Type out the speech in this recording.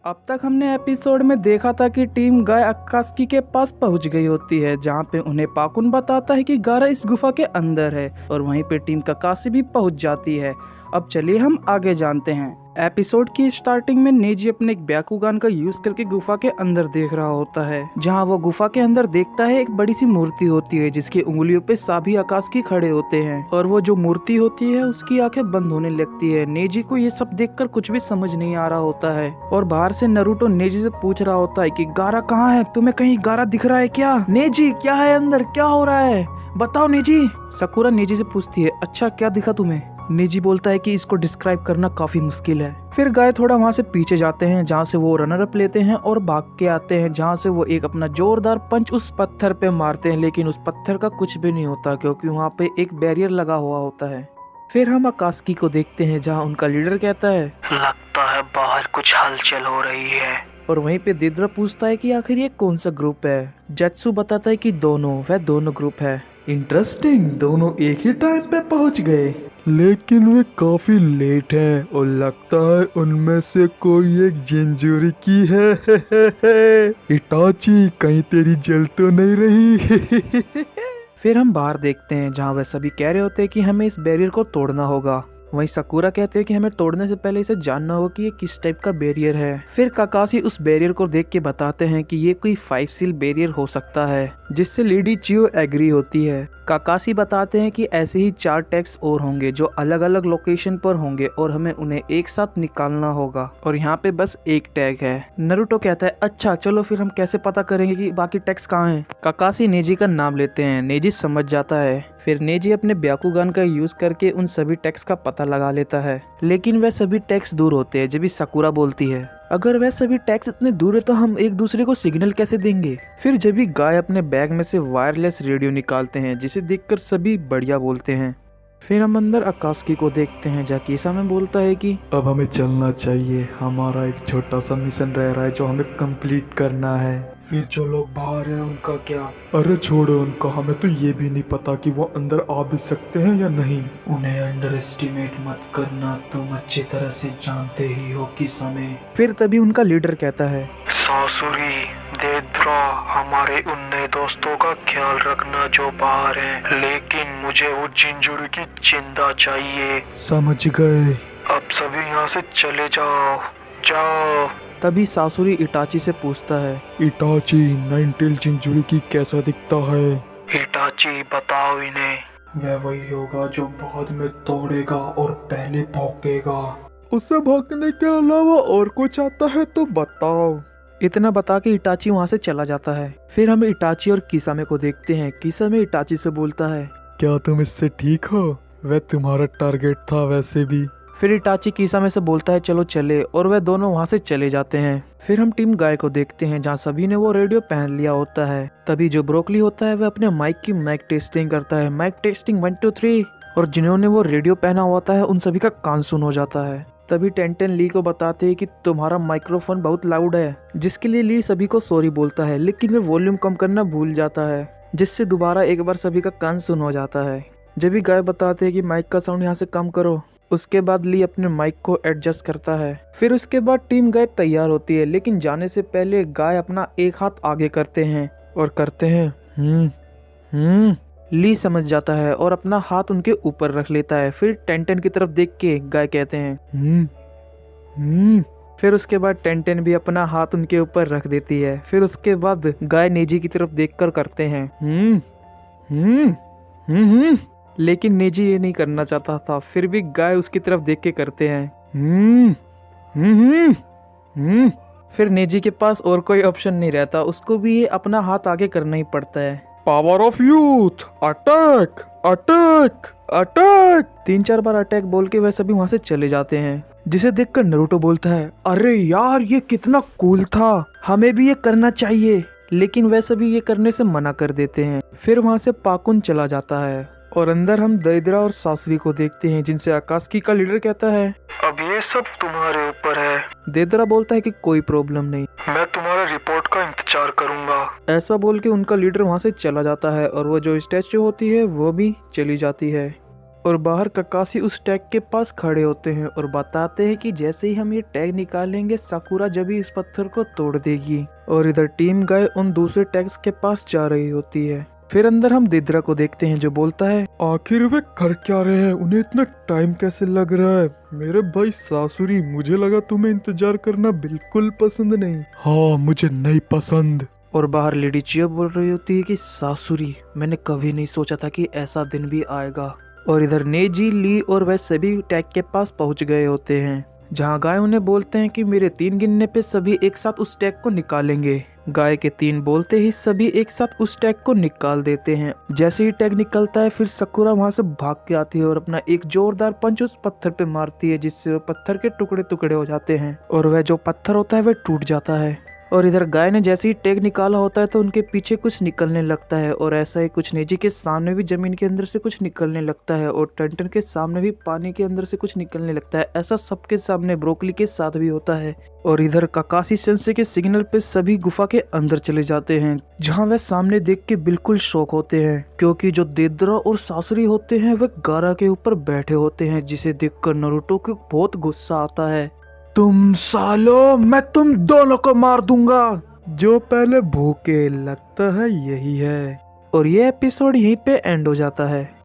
अब तक हमने एपिसोड में देखा था कि टीम गाय अक्कास्की के पास पहुंच गई होती है, जहां पे उन्हें पाकुन बताता है कि गारा इस गुफा के अंदर है और वहीं पे टीम ककाशी भी पहुंच जाती है। अब चलिए हम आगे जानते हैं। एपिसोड की स्टार्टिंग में नेजी अपने एक ब्याकुगान का यूज करके गुफा के अंदर देख रहा होता है, जहां वो गुफा के अंदर देखता है एक बड़ी सी मूर्ति होती है जिसकी उंगलियों पे साभी अकास्की खड़े होते हैं और वो जो मूर्ति होती है उसकी आंखें बंद होने लगती है। नेजी को ये सब देखकर कुछ भी समझ नहीं आ रहा होता है और बाहर से नारुतो नेजी से पूछ रहा होता है कि गारा कहाँ है, तुम्हें कहीं गारा दिख रहा है क्या? नेजी क्या है अंदर, क्या हो रहा है, बताओ नेजी। साकुरा नेजी से पूछती है, अच्छा क्या दिखा तुम्हें? नेजी बोलता है कि इसको डिस्क्राइब करना काफी मुश्किल है। फिर गाय थोड़ा वहाँ से पीछे जाते हैं जहाँ से वो रनर अप लेते हैं और भाग के आते हैं, जहाँ से वो एक अपना जोरदार पंच उस पत्थर पे मारते हैं, लेकिन उस पत्थर का कुछ भी नहीं होता क्योंकि वहाँ पे एक बैरियर लगा हुआ होता है। फिर हम अकास्की को देखते हैं जहाँ उनका लीडर कहता है, लगता है बाहर कुछ हलचल हो रही है। और वहीं पे देदरा पूछता है कि आखिर ये कौन सा ग्रुप है। जेत्सु बताता है कि वह दोनों ग्रुप है। इंटरेस्टिंग, दोनों एक ही टाइम पे पहुंच गए, लेकिन वे काफी लेट हैं और लगता है उनमें से कोई एक जिंजुरिकी है। इटाची कहीं तेरी जल तो नहीं रही? फिर हम बाहर देखते हैं जहाँ वह सभी कह रहे होते हैं कि हमें इस बैरियर को तोड़ना होगा। वहीं साकुरा कहते हैं कि हमें तोड़ने से पहले इसे जानना होगा कि ये किस टाइप का बैरियर है। फिर काकाशी उस बैरियर को देख के बताते हैं कि ये कोई 5 सील बैरियर हो सकता है, जिससे लेडी चियो एग्री होती है। काकाशी बताते हैं कि ऐसे ही 4 टैग्स और होंगे जो अलग अलग लोकेशन पर होंगे और हमें उन्हें एक साथ निकालना होगा और यहाँ पे बस एक टैग है। नारुतो कहता है, अच्छा चलो फिर हम कैसे पता करेंगे कि बाकी टैग्स कहाँ हैं? काकाशी नेजी का नाम लेते हैं। नेजी समझ जाता है। फिर नेजी अपने ब्याकुगान का यूज करके उन सभी टैग्स का पता लगा लेता है, लेकिन वह सभी टैग्स दूर होते हैं। जब भी साकुरा बोलती है, अगर वह सभी टैग्स इतने दूर है तो हम एक दूसरे को सिग्नल कैसे देंगे? फिर जब भी गाय अपने बैग में से वायरलेस रेडियो निकालते हैं, जिसे देखकर सभी बढ़िया बोलते हैं। फिर हम अंदर अकास्की को देखते हैं जहाँ कीसा में बोलता है कि अब हमें चलना चाहिए, हमारा एक छोटा सा मिशन रह रहा है जो हमें कंप्लीट करना है। फिर जो लोग बाहर हैं उनका क्या? अरे छोड़ो उनका, हमें तो ये भी नहीं पता कि वो अंदर आ भी सकते हैं या नहीं। उन्हें अंडर एस्टिमेट मत करना, तुम अच्छी तरह से जानते ही हो कि समय। फिर तभी उनका लीडर कहता है, सासुरी, देद्रा, हमारे उन नए दोस्तों का ख्याल रखना जो बाहर हैं, लेकिन मुझे वो जिंजुरी की जिंदा चाहिए। समझ गए। अब सभी यहाँ से चले जाओ, जाओ। तभी सासुरी इटाची से पूछता है, इटाची, नाइनटेल जिंजुरी की कैसा दिखता है? इटाची बताओ इन्हें। वह वही होगा जो बाद में तोड़ेगा और पहले भौंकेगा। उसे भौंकने के अलावा और कुछ आता है तो बताओ। इतना बता के इटाची वहाँ से चला जाता है। फिर हम इटाची और किसामे को देखते हैं। किसामे इटाची से बोलता है, क्या तुम इससे ठीक हो? वह तुम्हारा टारगेट था वैसे भी। फिर इटाची किसामे से बोलता है, चलो चले, और वह दोनों वहाँ से चले जाते हैं। फिर हम टीम गाय को देखते हैं जहाँ सभी ने वो रेडियो पहन लिया होता है। तभी जो ब्रोकली होता है वह अपने माइक की माइक टेस्टिंग करता है, माइक टेस्टिंग 1 2 3, और जिन्होंने वो रेडियो पहना होता है उन सभी का कान सुन हो जाता है। तभी टेंटेन ली को बताते हैं कि तुम्हारा माइक्रोफोन बहुत लाउड है, जिसके लिए ली सभी को सॉरी बोलता है, लेकिन वह वॉल्यूम कम करना भूल जाता है, जिससे दोबारा एक बार सभी का कान सुन हो जाता है। जब भी गाय बताते हैं कि माइक का साउंड यहाँ से कम करो, उसके बाद ली अपने माइक को एडजस्ट करता है। फिर उसके बाद टीम गाय तैयार होती है, लेकिन जाने से पहले गाय अपना एक हाथ आगे करते हैं और कहते हैं ली समझ जाता है और अपना हाथ उनके ऊपर रख लेता है। फिर टेंटेन की तरफ देख के गाय कहते हैं फिर उसके बाद टेंटेन भी अपना हाथ उनके ऊपर रख देती है। फिर उसके बाद गाय नेजी की तरफ देखकर करते हैं लेकिन नेजी ये नहीं करना चाहता था, फिर भी गाय उसकी तरफ देख के करते हैं फिर नेजी के पास और कोई ऑप्शन नहीं रहता, उसको भी ये अपना हाथ आगे करना ही पड़ता है। Power of youth, attack attack attack. 3-4 bar attack बोल के वह सभी वहां से चले जाते हैं, जिसे देखकर नारुतो बोलता है, अरे यार ये कितना कूल था, हमें भी ये करना चाहिए, लेकिन वह सभी ये करने से मना कर देते हैं। फिर वहां से पाकुन चला जाता है और अंदर हम देदरा और सासुरी को देखते हैं, जिनसे अकास्की का लीडर कहता है, अब ये सब तुम्हारे ऊपर है। देदरा बोलता है कि कोई प्रॉब्लम नहीं, मैं तुम्हारे रिपोर्ट का इंतजार करूंगा। ऐसा बोल के उनका लीडर वहां से चला जाता है और वो जो स्टैचू होती है वो भी चली जाती है। और बाहर ककाशी उस टैग के पास खड़े होते हैं और बताते हैं कि जैसे ही हम ये टैग निकालेंगे साकुरा जब ही इस पत्थर को तोड़ देगी। और इधर टीम गाय उन दूसरे टैग्स के पास जा रही होती है। फिर अंदर हम दिद्रा को देखते हैं जो बोलता है, आखिर वे कर क्या रहे हैं? उन्हें इतना टाइम कैसे लग रहा है? मेरे भाई सासुरी, मुझे लगा तुम्हें इंतजार करना बिल्कुल पसंद नहीं। हाँ, मुझे नहीं पसंद। और बाहर लेडी चियो बोल रही होती है कि सासुरी, मैंने कभी नहीं सोचा था कि ऐसा दिन भी आएगा। और इधर नेजी, ली और वह सभी टैग के पास पहुंच गए होते हैं, जहां गाय उन्हें बोलते हैं कि मेरे 3 गिनने पे सभी एक साथ उस टैग को निकालेंगे। गाय के 3 बोलते ही सभी एक साथ उस टैग को निकाल देते हैं। जैसे ही टैग निकलता है फिर साकुरा वहां से भाग के आती है और अपना एक जोरदार पंच उस पत्थर पे मारती है, जिससे वो पत्थर के टुकड़े टुकड़े हो जाते हैं और वह जो पत्थर होता है वह टूट जाता है। और इधर गाय ने जैसे ही टैग निकाला होता है तो उनके पीछे कुछ निकलने लगता है और ऐसा ही कुछ नेजी के सामने भी जमीन के अंदर से कुछ निकलने लगता है और टंटन के सामने भी पानी के अंदर से कुछ निकलने लगता है। ऐसा सबके सामने ब्रोकली के साथ भी होता है। और इधर काकाशी सेंसे के सिग्नल पे सभी गुफा के अंदर चले जाते हैं, जहां वह सामने देख के बिल्कुल शॉक होते हैं, क्योंकि जो देद्रा और सासुरी होते हैं वह गारा के ऊपर बैठे होते हैं, जिसे देखकर नारुतो को बहुत गुस्सा आता है। तुम सालो, मैं तुम दोनों को मार दूंगा। जो पहले भूखे, लगता है यही है। और ये एपिसोड यहीं पे एंड हो जाता है।